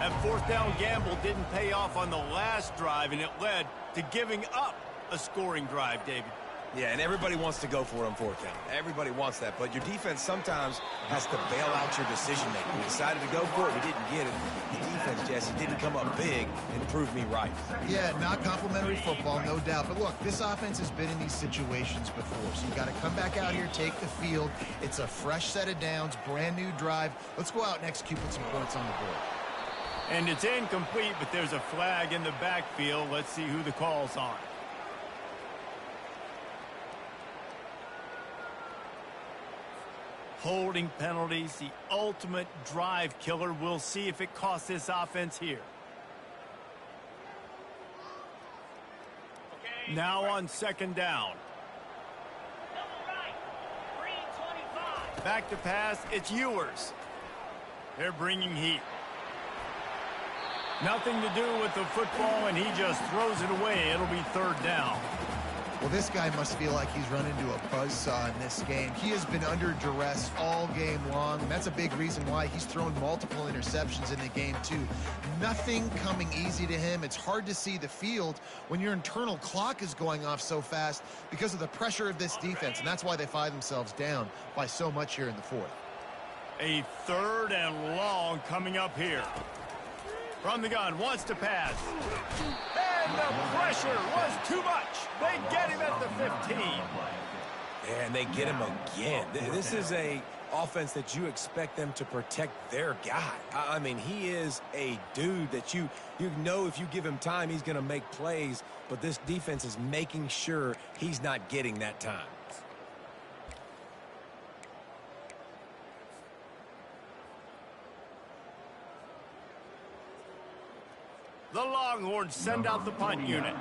That fourth down gamble didn't pay off on the last drive, and it led to giving up a scoring drive, David. Yeah, and everybody wants to go for it on fourth down. Everybody wants that, but your defense sometimes has to bail out your decision-making. We decided to go for it. We didn't get it. The defense, Jesse, didn't come up big and prove me right. Yeah, not complimentary football, no doubt. But look, this offense has been in these situations before, so you got to come back out here, take the field. It's a fresh set of downs, brand new drive. Let's go out and execute with some points on the board. And it's incomplete, but there's a flag in the backfield. Let's see who the call's on. Holding penalties, the ultimate drive killer. We'll see if it costs this offense here. Now on second down. Right. Green 25. Back to pass, it's Ewers. They're bringing heat. Nothing to do with the football, and he just throws it away. It'll be third down. Well, this guy must feel like he's run into a buzzsaw in this game. He has been under duress all game long, and that's a big reason why he's thrown multiple interceptions in the game, too. Nothing coming easy to him. It's hard to see the field when your internal clock is going off so fast because of the pressure of this defense, and that's why they find themselves down by so much here in the fourth. A third and long coming up here. From the gun, wants to pass. And the pressure was too much. They get him at the 15. And they get him again. This is a offense that you expect them to protect their guy. I mean, he is a dude that you know if you give him time, he's going to make plays. But this defense is making sure he's not getting that time. The Longhorns send out the punt unit.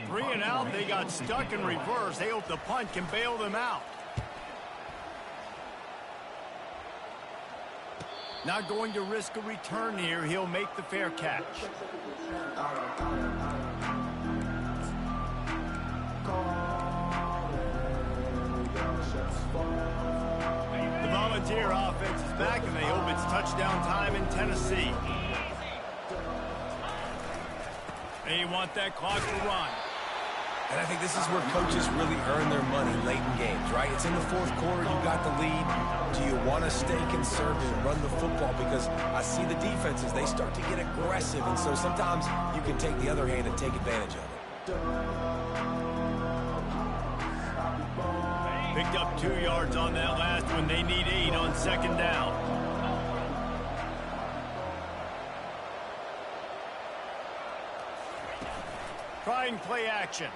3 and out, they got stuck in reverse. They hope the punt can bail them out. Not going to risk a return here. He'll make the fair catch. The Volunteer offense is back, and they hope it's touchdown time in Tennessee. They want that clock to run. And I think this is where coaches really earn their money late in games, right? It's in the fourth quarter. You got the lead. Do you want to stay conservative and run the football? Because I see the defenses, they start to get aggressive. And so sometimes you can take the other hand and take advantage of it. Picked up 2 yards on that last one. They need 8 on second down. Trying play action.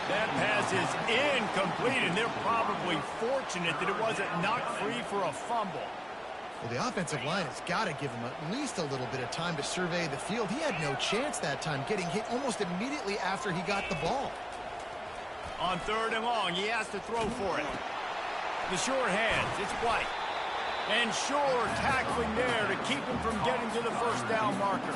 That pass is incomplete, and they're probably fortunate that it wasn't knocked free for a fumble. Well, the offensive line has got to give him at least a little bit of time to survey the field. He had no chance that time, getting hit almost immediately after he got the ball. On third and long, he has to throw for it. The sure hands, it's White. And Shore tackling there to keep him from getting to the first down marker.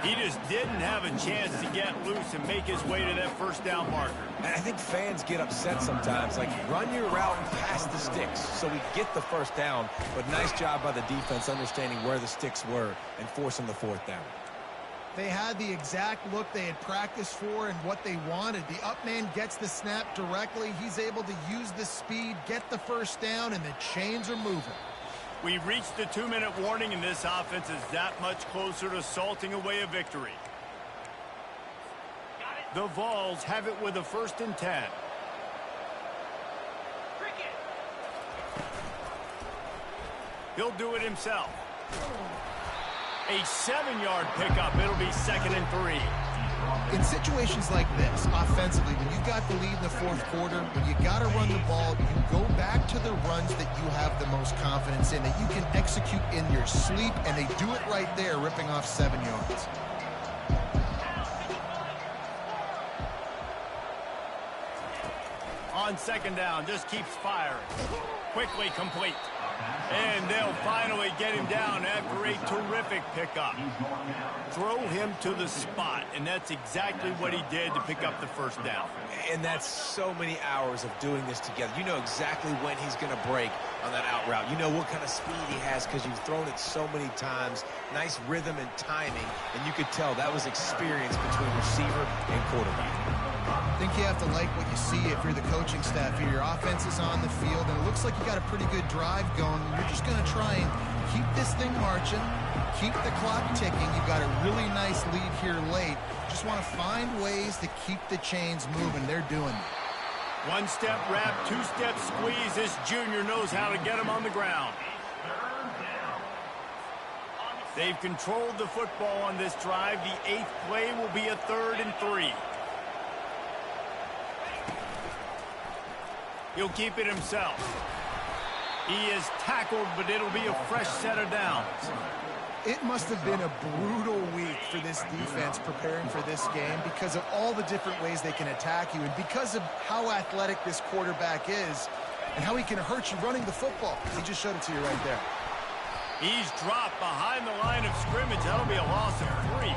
He just didn't have a chance to get loose and make his way to that first down marker. And I think fans get upset sometimes, like run your route and pass the sticks so we get the first down. But nice job by the defense understanding where the sticks were and forcing the fourth down. They had the exact look they had practiced for and what they wanted. The up man gets the snap directly. He's able to use the speed, get the first down, and the chains are moving. We've reached the 2-minute warning, and this offense is that much closer to salting away a victory. The Vols have it with a 1st and 10. He'll do it himself. A 7-yard pickup. It'll be 2nd and 3. In situations like this, offensively, when you've got the lead in the fourth quarter, when you got to run the ball, you go back to the runs that you have the most confidence in, that you can execute in your sleep, and they do it right there, ripping off 7 yards. On second down, just keeps firing. Quickly complete. And they'll finally get him down after a terrific pickup. Throw him to the spot, and that's exactly what he did to pick up the first down. And that's so many hours of doing this together. You know exactly when he's going to break on that out route. You know what kind of speed he has because you've thrown it so many times. Nice rhythm and timing, and you could tell that was experience between receiver and quarterback. I think you have to like what you see if you're the coaching staff here. Your offense is on the field, and it looks like you got a pretty good drive going. You're just going to try and keep this thing marching, keep the clock ticking. You've got a really nice lead here late. Just want to find ways to keep the chains moving. They're doing it. 1-step wrap, 2-step squeeze. This junior knows how to get him on the ground. They've controlled the football on this drive. The 8th play will be a 3rd and 3. He'll keep it himself. He is tackled, but it'll be a fresh set of downs. It must have been a brutal week for this defense preparing for this game because of all the different ways they can attack you and because of how athletic this quarterback is. and how he can hurt you running the football. He just showed it to you right there. He's dropped behind the line of scrimmage. That'll be a loss of 3.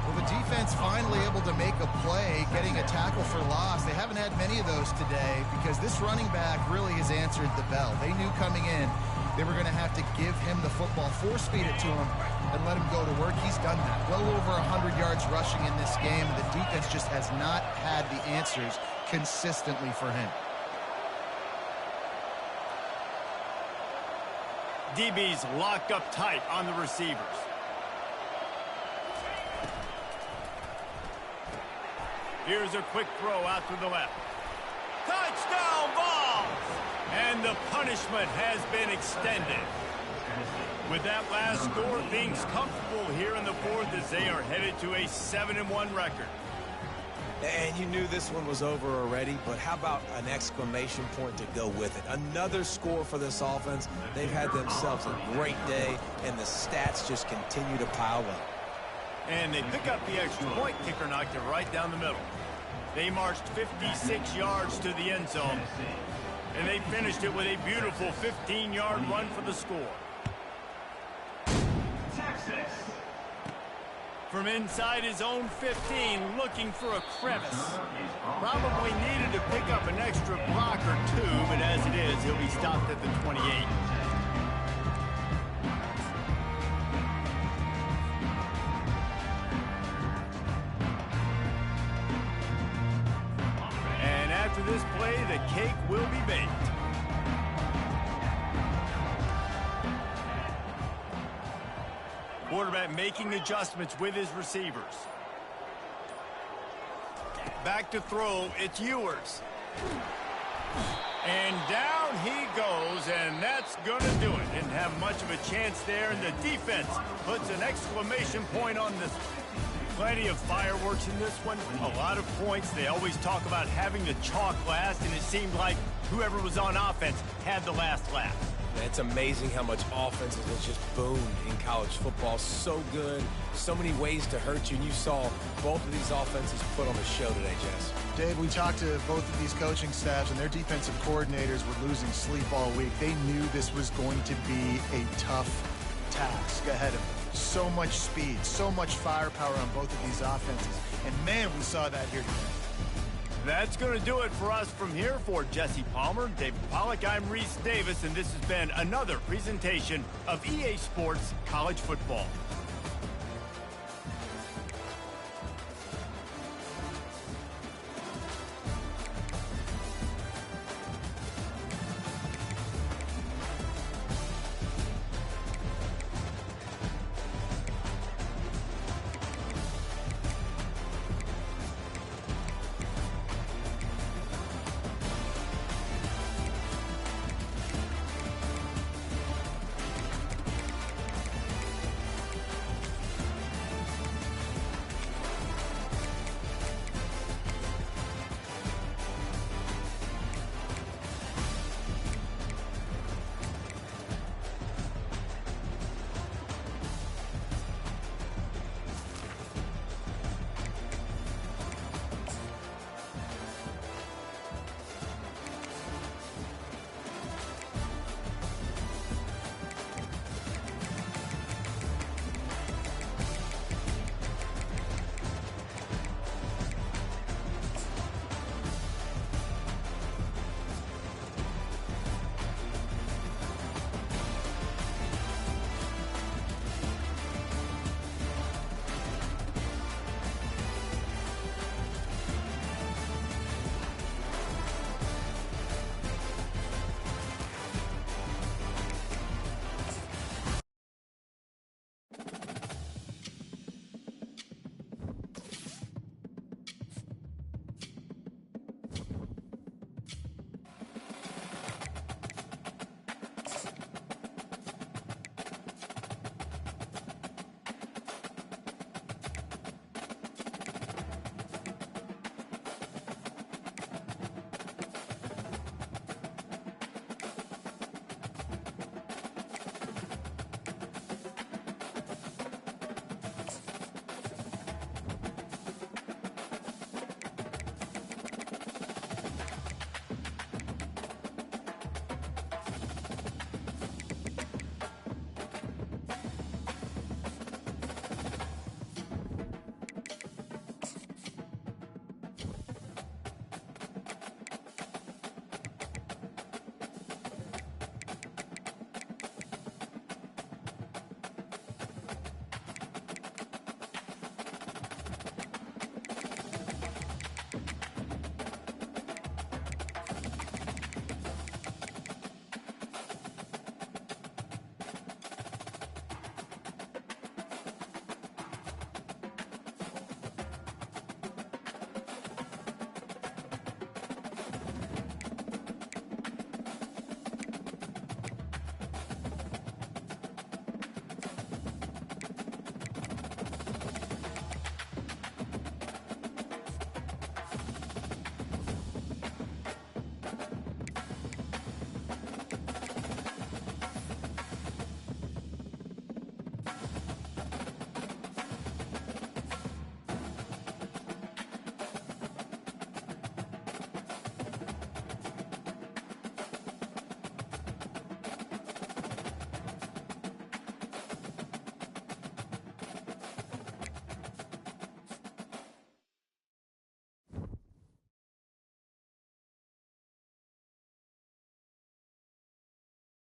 Well, the defense finally able to make a play, getting a tackle for loss. They haven't had many of those today because this running back really has answered the bell. They knew coming in they were going to have to give him the football, force-feed it to him, and let him go to work. He's done that. Well over 100 yards rushing in this game, and the defense just has not had the answers consistently for him. DB's locked up tight on the receivers. Here's a quick throw out to the left. Touchdown ball! And the punishment has been extended. With that last score, things comfortable here in the fourth as they are headed to a 7-1 record. And you knew this one was over already, but how about an exclamation point to go with it? Another score for this offense. They've had themselves a great day, and the stats just continue to pile up. And they pick up the extra point. Kicker knocked it right down the middle. They marched 56 yards to the end zone, and they finished it with a beautiful 15-yard run for the score. Texas. From inside his own 15, looking for a crevice. Probably needed to pick up an extra block or two, but as it is, he'll be stopped at the 28. And after this play, the cake will be baked. Quarterback making adjustments with his receivers. Back to throw, it's Ewers. And down he goes, and that's going to do it. Didn't have much of a chance there, and the defense puts an exclamation point on this one. Plenty of fireworks in this one, a lot of points. They always talk about having the chalk last, and it seemed like whoever was on offense had the last laugh. It's amazing how much offense has just boomed in college football. So good, so many ways to hurt you, and you saw both of these offenses put on the show today, Jess. Dave, we talked to both of these coaching staffs, and their defensive coordinators were losing sleep all week. They knew this was going to be a tough task ahead of them. So much speed, so much firepower on both of these offenses, and man, we saw that here today. That's going to do it for us from here. For Jesse Palmer, David Pollack, I'm Reese Davis, and this has been another presentation of EA Sports College Football.